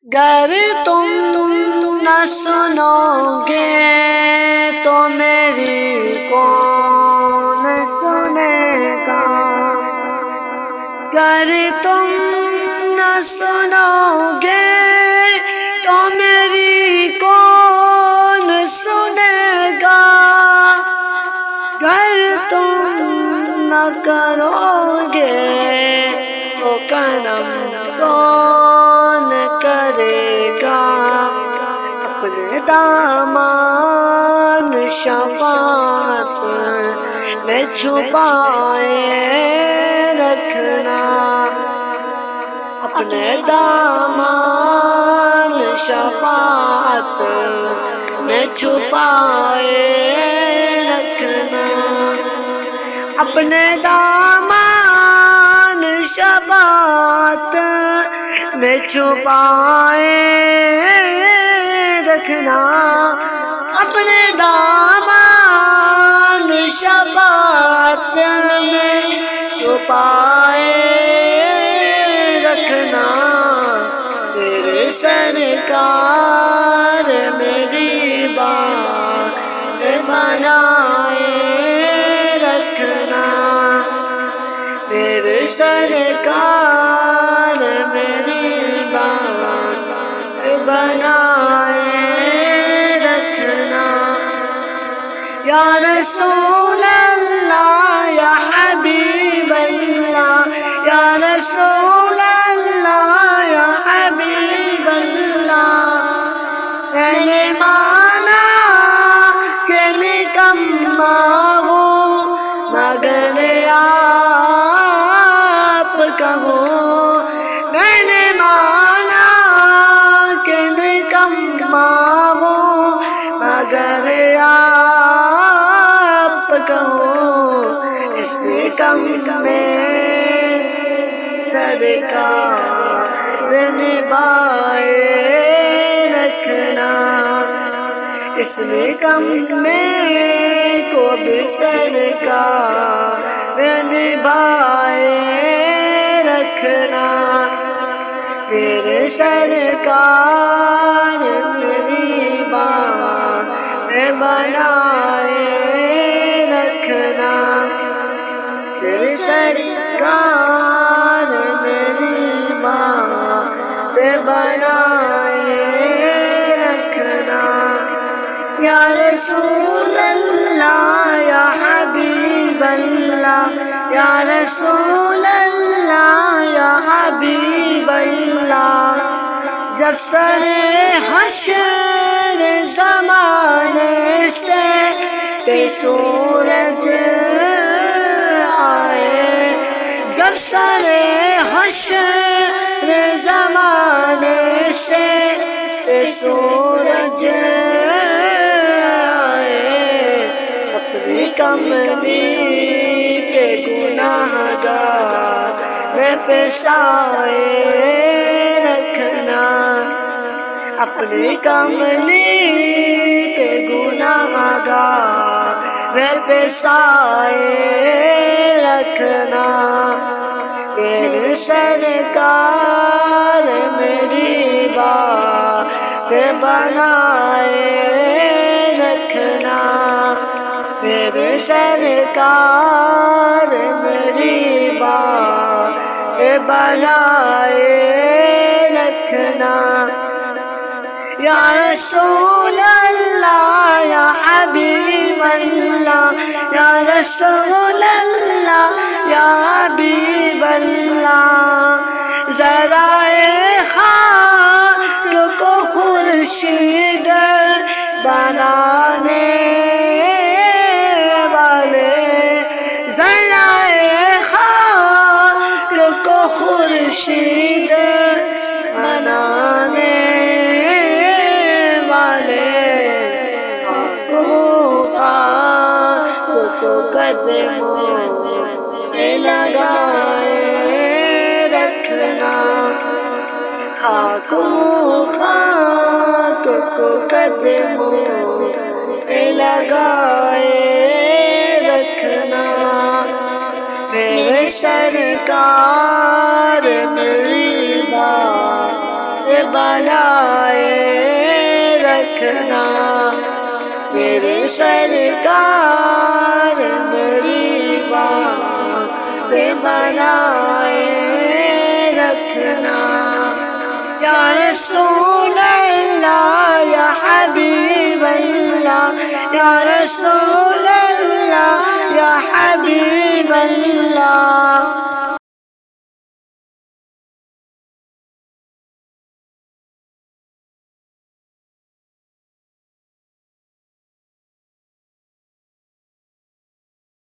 گر تم نہ سنو گے تو میری کون سنے گا؟ گر تم نہ سنو گے تو میری کون سنے گا؟ گر تم نہ کرو گے تو کرم کون کرے گا؟ اپنے دامان شفاعت میں چھپائے رکھنا، اپنے دامان شفاعت میں چھپائے رکھنا، اپنے دامان شفاعت میں چھپائے رکھنا، اپنے دامان شفاعت میں چھپائے رکھنا۔ تیرے سرکار میری بات بنائے رکھنا، میرے سرکار میری بات بنائے رکھنا۔ یا رسول اللہ یا حبیب اللہ، یا رسول اللہ یا حبیب اللہ، میں نے مانا کہ نکما ہوں مگر آپ کہو، میں نے مانا کہ نکما ہوں مگر آپ کہو، اس نکم میں سرکار نبھائے رکھنا، اس نکم میں کو بھی سرکار نبھائے رکھنا، میرے سرکار میری بات بنائے رکھنا، میرے سرکار میری بات بنائے رکھنا۔ یا رسول اللہ یا حبیب اللہ، یا رسول اللہ یا حبیب اللہ، جب سر حشر زمانے سے سورج آئے، جب سر حشر زمانے سے سورج کملی کے گناہ گار میں پیسائے رکھنا، اپنی کملی کے گناہ گار میں پیسائے رکھنا، میرے سرکار میری بات بنائے رکھنا، میرے سرکار میری بات بنائے رکھنا۔ یا رسول اللہ یا حبیب اللہ، یا رسول اللہ یا حبیب اللہ، ذرائع خاک کو خورشید بنانے خورشید بنانے والے، خاک کو قدموں سے لگائے رکھنا، خاک کو قدموں سے لگائے رکھنا، میرے سرکار میری بات بنائے رکھنا، میرے سرکار میری بات بنائے رکھنا، یا رسول اللہ یا حبیب اللہ، یا رسول اللہ یا حبیب اللہ،